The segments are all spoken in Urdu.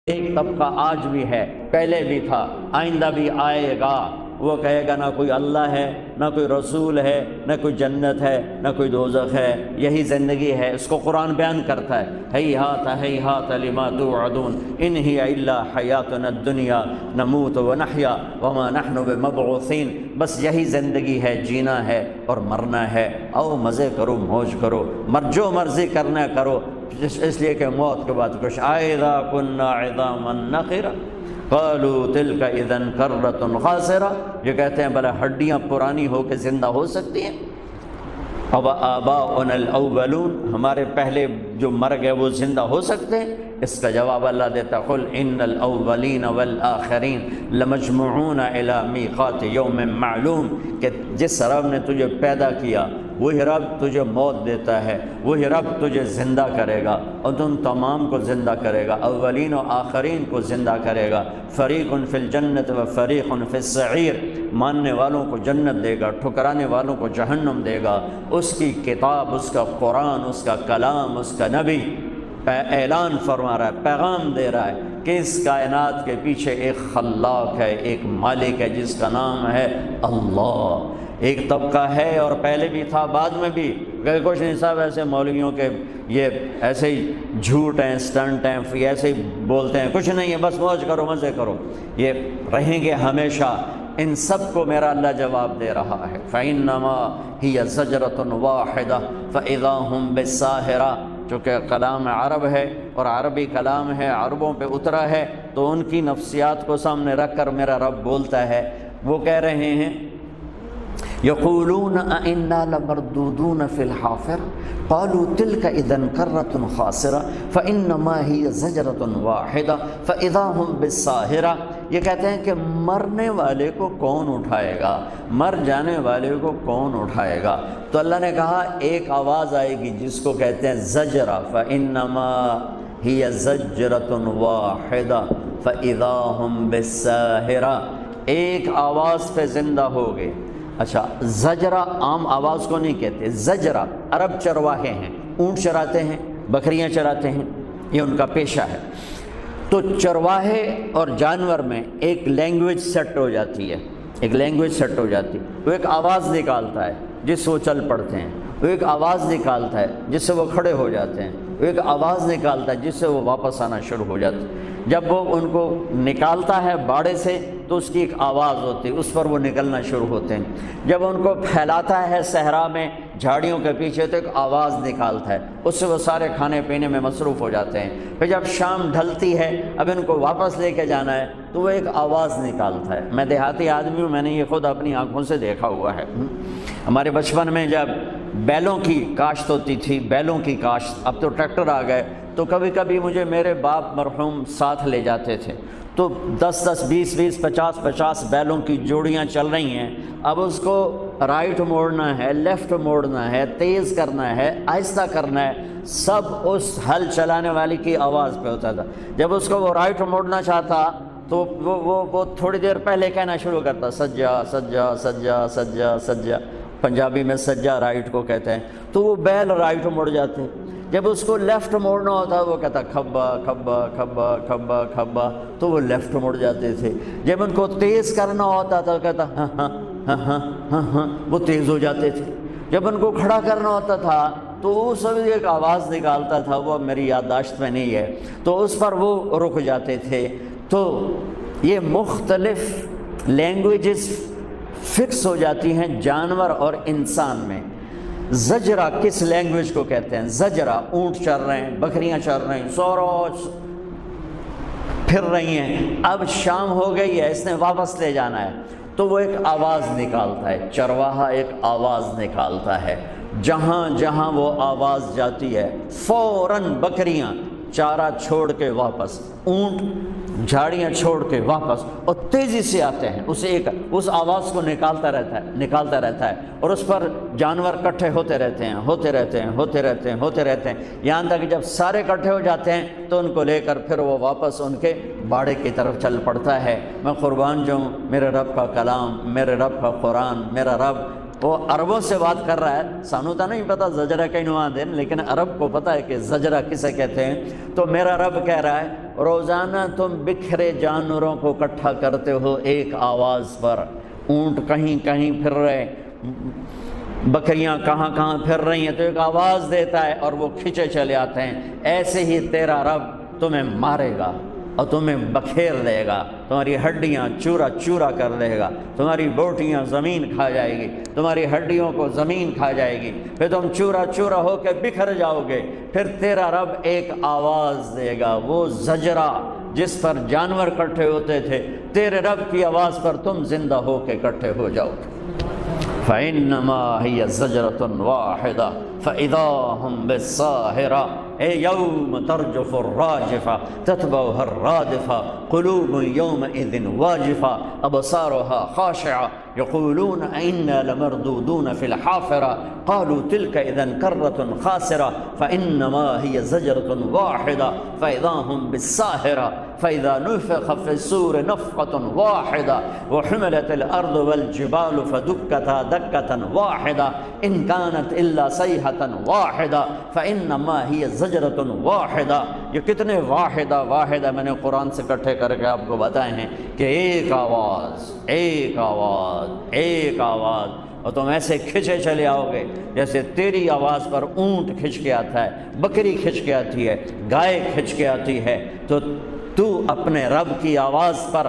ایک طبقہ آج بھی ہے، پہلے بھی تھا، آئندہ بھی آئے گا، وہ کہے گا نہ کوئی اللہ ہے، نہ کوئی رسول ہے، نہ کوئی جنت ہے، نہ کوئی دوزخ ہے، یہی زندگی ہے۔ اس کو قرآن بیان کرتا ہے، ہیہات لما توعدون ان ہی الا حیاتنا الدنیا نموت ونحیا وما نحن بمبعوثین، بس یہی زندگی ہے، جینا ہے اور مرنا ہے، آؤ مزے کرو، موج کرو، جو مرضی کرنا کرو، اس لیے کہ موت کے بعد کچھ اذا کنا عظاما نخرا قالوا تلک اذا کرۃ خاسرہ، یہ کہتے ہیں بھلا ہڈیاں پرانی ہو کے زندہ ہو سکتی ہیں؟ اب آباؤنا الاولون، ہمارے پہلے جو مر گئے وہ زندہ ہو سکتے ہیں؟ اس کا جواب اللہ دیتا، قل ان الاولین والآخرین لمجموعون الی میقات یوم معلوم، کہ جس رب نے تجھے پیدا کیا وہی رب تجھے موت دیتا ہے، وہی رب تجھے زندہ کرے گا اور تم تمام کو زندہ کرے گا، اولین و آخرین کو زندہ کرے گا۔ فریق فی الجنت و فریق فی السعیر، ماننے والوں کو جنت دے گا، ٹھکرانے والوں کو جہنم دے گا۔ اس کی کتاب، اس کا قرآن، اس کا کلام، اس کا نبی اعلان فرما رہا ہے، پیغام دے رہا ہے کہ اس کائنات کے پیچھے ایک خلاق ہے، ایک مالک ہے جس کا نام ہے اللہ۔ ایک طبقہ ہے اور پہلے بھی تھا، بعد میں بھی، کہ کچھ نہیں صاحب ایسے مولویوں کے یہ ایسے ہی جھوٹ ہیں، سٹنٹ ہیں، ایسے ہی بولتے ہیں، کچھ نہیں ہے، بس موج کرو، مزے کرو، یہ رہیں گے ہمیشہ۔ ان سب کو میرا اللہ جواب دے رہا ہے، فَإِنَّمَا هِيَ زَجْرَةٌ وَاحِدَةٌ فَإِذَا هُمْ بِالسَّاهِرَةِ، چونکہ کلام عرب ہے اور عربی کلام ہے، عربوں پہ اترا ہے، تو ان کی نفسیات کو سامنے رکھ کر میرا رب بولتا ہے۔ وہ کہہ رہے ہیں یقولون اَإِنَّا لَمَرْدُودُونَ فِي الْحَافِرَةِ قَالُوا تِلْكَ إِذًا كَرَّةٌ خَاسِرَةٌ فَإِنَّمَا هِيَ زَجْرَةٌ وَاحِدَةٌ فَإِذَا هُمْ بِالسَّاهِرَةِ، یہ کہتے ہیں کہ مرنے والے کو کون اٹھائے گا، مر جانے والے کو کون اٹھائے گا؟ تو اللہ نے کہا ایک آواز آئے گی جس کو کہتے ہیں زجرہ، فَإِنَّمَا هِيَ زَجْرَةٌ وَاحِدَةٌ فَإِذَا هُمْ بِالسَّاهِرَةِ، ایک آواز پہ زندہ ہو گئے۔ اچھا، زجرہ عام آواز کو نہیں کہتے، زجرہ عرب چرواہے ہیں، اونٹ چراتے ہیں، بکریاں چراتے ہیں، یہ ان کا پیشہ ہے۔ تو چرواہے اور جانور میں ایک لینگویج سیٹ ہو جاتی ہے، ایک لینگویج سیٹ ہو جاتی ہے، وہ ایک آواز نکالتا ہے جس سے وہ چل پڑتے ہیں، وہ ایک آواز نکالتا ہے جس سے وہ کھڑے ہو جاتے ہیں، وہ ایک آواز نکالتا ہے جس سے وہ واپس آنا شروع ہو جاتے ہیں۔ جب وہ ان کو نکالتا ہے باڑے سے تو اس کی ایک آواز ہوتی ہے، اس پر وہ نکلنا شروع ہوتے ہیں۔ جب ان کو پھیلاتا ہے صحرا میں جھاڑیوں کے پیچھے تو ایک آواز نکالتا ہے، اس سے وہ سارے کھانے پینے میں مصروف ہو جاتے ہیں۔ پھر جب شام ڈھلتی ہے، اب ان کو واپس لے کے جانا ہے تو وہ ایک آواز نکالتا ہے۔ میں دیہاتی آدمی ہوں، میں نے یہ خود اپنی آنکھوں سے دیکھا ہوا ہے۔ ہمارے بچپن میں جب بیلوں کی کاشت ہوتی تھی، بیلوں کی کاشت، اب تو ٹریکٹر آ گئے، تو کبھی کبھی مجھے میرے باپ مرحوم ساتھ لے جاتے تھے، تو 10 20 50 بیلوں کی جوڑیاں چل رہی ہیں، اب اس کو رائٹ موڑنا ہے، لیفٹ موڑنا ہے، تیز کرنا ہے، آہستہ کرنا ہے، سب اس ہل چلانے والی کی آواز پہ ہوتا تھا۔ جب اس کو وہ رائٹ موڑنا چاہتا تو وہ تھوڑی دیر پہلے کہنا شروع کرتا، سجا سجا سجا سجا سجا، پنجابی میں سجا رائٹ کو کہتے ہیں، تو وہ بیل رائٹ مڑ جاتے۔ جب اس کو لیفٹ موڑنا ہوتا وہ کہتا کھبا کھبا کھبا کھبا کھبا، تو وہ لیفٹ مڑ جاتے تھے۔ جب ان کو تیز کرنا ہوتا تھا وہ کہتا ہاں ہاں ہاں ہاں ہاں ہاں، وہ تیز ہو جاتے تھے۔ جب ان کو کھڑا کرنا ہوتا تھا تو وہ سب ایک آواز نکالتا تھا، وہ میری یادداشت میں نہیں ہے، تو اس پر وہ رک جاتے تھے۔ تو یہ مختلف لینگویجز فکس ہو جاتی ہیں جانور اور انسان میں۔ زجرہ کس لینگویج کو کہتے ہیں؟ زجرہ، اونٹ چر رہے ہیں، بکریاں چر رہے ہیں، سوروس پھر رہی ہیں، اب شام ہو گئی ہے، اس نے واپس لے جانا ہے، تو وہ ایک آواز نکالتا ہے، چرواہا ایک آواز نکالتا ہے، جہاں جہاں وہ آواز جاتی ہے فوراً بکریاں چارہ چھوڑ کے واپس، اونٹ جھاڑیاں چھوڑ کے واپس، اور تیزی سے آتے ہیں، اس آواز کو نکالتا رہتا ہے، اور اس پر جانور کٹھے ہوتے رہتے ہیں، یہاں تک کہ جب سارے کٹھے ہو جاتے ہیں تو ان کو لے کر پھر وہ واپس ان کے باڑے کی طرف چل پڑتا ہے۔ میں قربان جاؤں، میرے رب کا کلام، میرے رب کا قرآن، میرا رب وہ عربوں سے بات کر رہا ہے، سانو تو نہیں پتہ زجرہ کینوں آندے، لیکن عرب کو پتہ ہے کہ زجرہ کسے کہتے ہیں۔ تو میرا رب کہہ رہا ہے روزانہ تم بکھرے جانوروں کو اکٹھا کرتے ہو ایک آواز پر، اونٹ کہیں کہیں پھر رہے، بکریاں کہاں کہاں پھر رہی ہیں، تو ایک آواز دیتا ہے اور وہ کھچے چلے آتے ہیں۔ ایسے ہی تیرا رب تمہیں مارے گا اور تمہیں بکھیر دے گا، تمہاری ہڈیاں چورا چورا کر دے گا، تمہاری بوٹیاں زمین کھا جائے گی، تمہاری ہڈیوں کو زمین کھا جائے گی، پھر تم چورا چورا ہو کے بکھر جاؤ گے۔ پھر تیرا رب ایک آواز دے گا، وہ زجرہ جس پر جانور کٹھے ہوتے تھے، تیرے رب کی آواز پر تم زندہ ہو کے کٹھے ہو جاؤ گے۔ فَإِنَّمَا هِيَ زَجْرَةٌ وَاحِدَةٌ فَإِذَا هُمْ بِالسَّاهِرَةِ يَوْمَ تَرْجُفُ الرَّاجِفَةُ تَتْبَعُهَا الرَّادِفَةُ قُلُوبٌ يَوْمَئِذٍ وَاجِفَةٌ أَبْصَارُهَا خَاشِعَةٌ يَقُولُونَ أَإِنَّا لَمَرْدُودُونَ فِي الْحَافِرَةِ قَالُوا تِلْكَ إِذًا كَرَّةٌ خَاسِرَةٌ فَإِنَّمَا هِيَ زَجْرَةٌ وَاحِدَةٌ فَإِذَا هُمْ بِالسَّاهِرَةِ فَإِذَا نُفِخَ فِي الصُّورِ نَفْخَةٌ وَاحِدَةٌ وَحُمِلَتِ الْأَرْضُ وَالْجِبَالُ فَدُكَّتَا دَكَّةً وَاحِدَةً إِنْ كَانَتْ إِلَّا صَيْحَةً وَاحِدَةً فَإِنَّمَا هِيَ زَجْرَةٌ وَاحِدَةٌ۔ یہ کتنے واحدہ میں نے قرآن سے اکٹھے کر کے آپ کو بتائے ہیں کہ ایک آواز ایک آواز ایک آواز، اور تم ایسے کھچے چلے آؤ گے جیسے تیری آواز پر اونٹ کھچ کے آتا ہے، بکری کھچ کے آتی ہے، گائے کھچ کے آتی ہے، تو اپنے رب کی آواز پر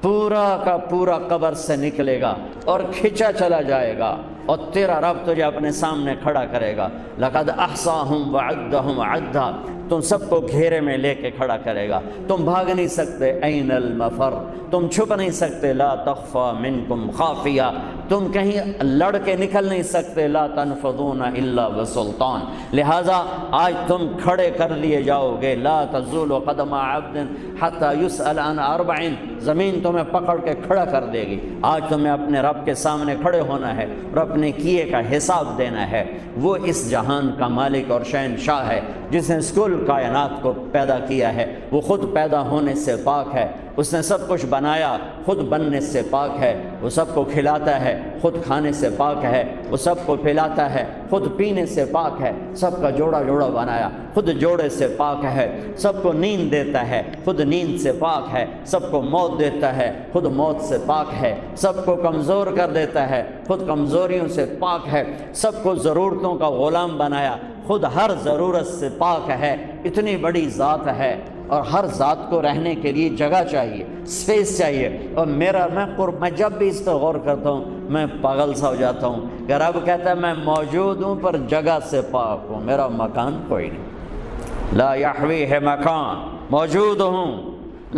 پورا کا پورا قبر سے نکلے گا اور کھچا چلا جائے گا، اور تیرا رب تجھے اپنے سامنے کھڑا کرے گا۔ لَقَدْ أَحْصَاهُمْ وَعَدَّهُمْ عَدًّا، تم سب کو گھیرے میں لے کے کھڑا کرے گا، تم بھاگ نہیں سکتے، أَيْنَ الْمَفَرُّ، تم چھپ نہیں سکتے، لَا تَخْفَى مِنْكُمْ خَافِيَةٌ، تم کہیں لڑ کے نکل نہیں سکتے، لَا تَنْفُذُونَ إِلَّا بِسُلْطَانٍ، لہٰذا آج تم کھڑے کر لیے جاؤ گے۔ لَا تَزُولُ قَدَمَ عَبْدٍ حَتَّى يُسْأَلَ عَنْ أَرْبَعٍ، زمین تمہیں پکڑ کے کھڑا کر دے گی۔ آج تمہیں اپنے رب کے سامنے کھڑے ہونا ہے اور اپنے کیے کا حساب دینا ہے۔ وہ اس جہان کا مالک اور شہنشاہ ہے جس نے اس کل کائنات کو پیدا کیا ہے، وہ خود پیدا ہونے سے پاک ہے، اس نے سب کچھ بنایا، خود بننے سے پاک ہے، وہ سب کو کھلاتا ہے، خود کھانے سے پاک ہے، وہ سب کو پلاتا ہے، خود پینے سے پاک ہے، سب کا جوڑا جوڑا بنایا، خود جوڑے سے پاک ہے، سب کو نیند دیتا ہے، خود نیند سے پاک ہے، سب کو موت دیتا ہے، خود موت سے پاک ہے، سب کو کمزور کر دیتا ہے، خود کمزوریوں سے پاک ہے، سب کو ضرورتوں کا غلام بنایا، خود ہر ضرورت سے پاک ہے۔ اتنی بڑی ذات ہے، اور ہر ذات کو رہنے کے لیے جگہ چاہیے، اسپیس چاہیے، اور میں جب بھی اس پہ غور کرتا ہوں میں پاگل سا ہو جاتا ہوں کہ رب کہتا ہے میں موجود ہوں پر جگہ سے پاک ہوں، میرا مکان کوئی نہیں، لا یحویہ مکان، موجود ہوں،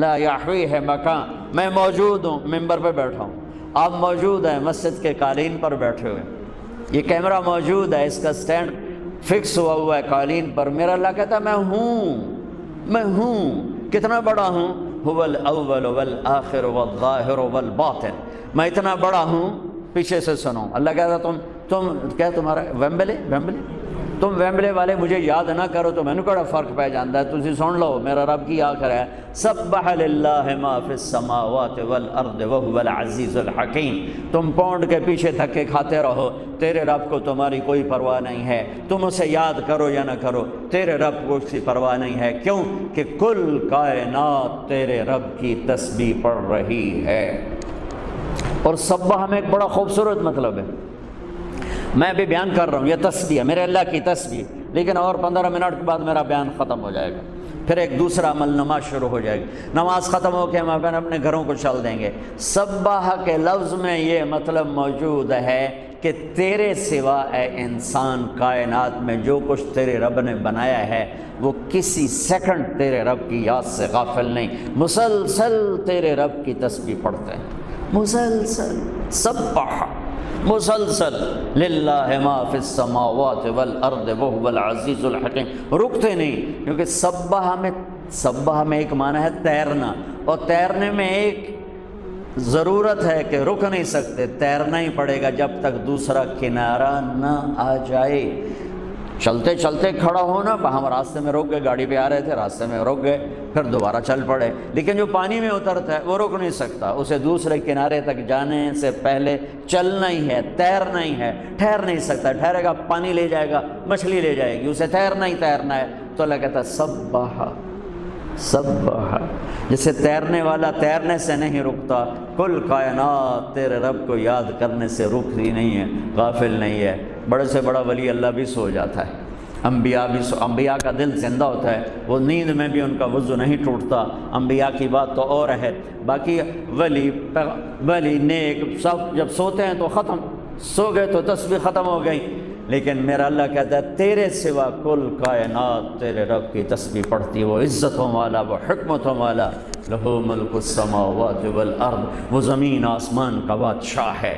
لا یحویہ مکان، میں موجود ہوں، ممبر پہ بیٹھا ہوں، آپ موجود ہیں مسجد کے قالین پر بیٹھے ہوئے، یہ کیمرہ موجود ہے، اس کا سٹینڈ فکس ہوا ہے قالین پر، میرا اللہ کہتا ہے میں ہوں، کتنا بڑا ہوں، هو الاول والآخر والظاہر والباطن، میں اتنا بڑا ہوں۔ پیچھے سے سنو، اللہ کہتا تم کیا تمہارا ویمبلے تم ویمبلے والے مجھے یاد نہ کرو تو میں نے کہڑا فرق پہ جانتا ہے، تسی سن لو میرا رب کی آخر ہے سبح للہ ما فی السماوات والارض وهو العزیز الحکیم، تم پونڈ کے پیچھے دھکے کھاتے رہو، تیرے رب کو تمہاری کوئی پرواہ نہیں ہے، تم اسے یاد کرو یا نہ کرو، تیرے رب کو اس کی پرواہ نہیں ہے، کیوں کہ کل کائنات تیرے رب کی تسبیح پڑھ رہی ہے۔ اور سبح ہمیں ایک بڑا خوبصورت مطلب ہے، میں بھی بیان کر رہا ہوں، یہ تسبیح ہے میرے اللہ کی تسبیح، لیکن اور 15 منٹ کے بعد میرا بیان ختم ہو جائے گا، پھر ایک دوسرا عمل نماز شروع ہو جائے گی، نماز ختم ہو کے ہم اپنے گھروں کو چل دیں گے۔ سبح کے لفظ میں یہ مطلب موجود ہے کہ تیرے سوا اے انسان کائنات میں جو کچھ تیرے رب نے بنایا ہے وہ کسی سیکنڈ تیرے رب کی یاد سے غافل نہیں، مسلسل تیرے رب کی تسبیح پڑھتے ہیں، مسلسل سبح، مسلسل للہ ما فی السماوات والارض وهو العزیز الحکیم، رکتے نہیں، کیونکہ سبح میں ایک معنی ہے تیرنا، اور تیرنے میں ایک ضرورت ہے کہ رک نہیں سکتے، تیرنا ہی پڑے گا جب تک دوسرا کنارہ نہ آ جائے۔ چلتے چلتے کھڑا ہونا، ہم راستے میں رک گئے، گاڑی پہ آ رہے تھے، راستے میں رک گئے، پھر دوبارہ چل پڑے۔ لیکن جو پانی میں اترتا ہے وہ رک نہیں سکتا، اسے دوسرے کنارے تک جانے سے پہلے چلنا ہی ہے، تیرنا ہی ہے، ٹھہر نہیں سکتا۔ ٹھہرے گا پانی لے جائے گا، مچھلی لے جائے گی، اسے تیرنا ہی تیرنا ہے۔ تو اللہ کہتا ہے سبح سبح، جسے تیرنے والا تیرنے سے نہیں رکتا، کل کائنات تیرے رب کو یاد کرنے سے رکتی نہیں ہے، غافل نہیں ہے۔ بڑے سے بڑا ولی اللہ بھی سو جاتا ہے، انبیاء کا دل زندہ ہوتا ہے، وہ نیند میں بھی ان کا وضو نہیں ٹوٹتا۔ انبیاء کی بات تو اور ہے، باقی ولی نیک سب جب سوتے ہیں تو ختم، سو گئے تو تسبیح ختم ہو گئی۔ لیکن میرا اللہ کہتا ہے تیرے سوا کل کائنات تیرے رب کی تسبیح پڑھتی، وہ عزتوں والا، وہ حکمتوں والا، لہو ملک السماوات والارض، وہ زمین آسمان کا بادشاہ ہے۔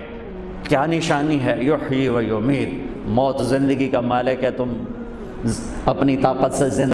کیا نشانی ہے؟ یحیی و یمیت، موت زندگی کا مالک ہے، تم اپنی طاقت سے زندہ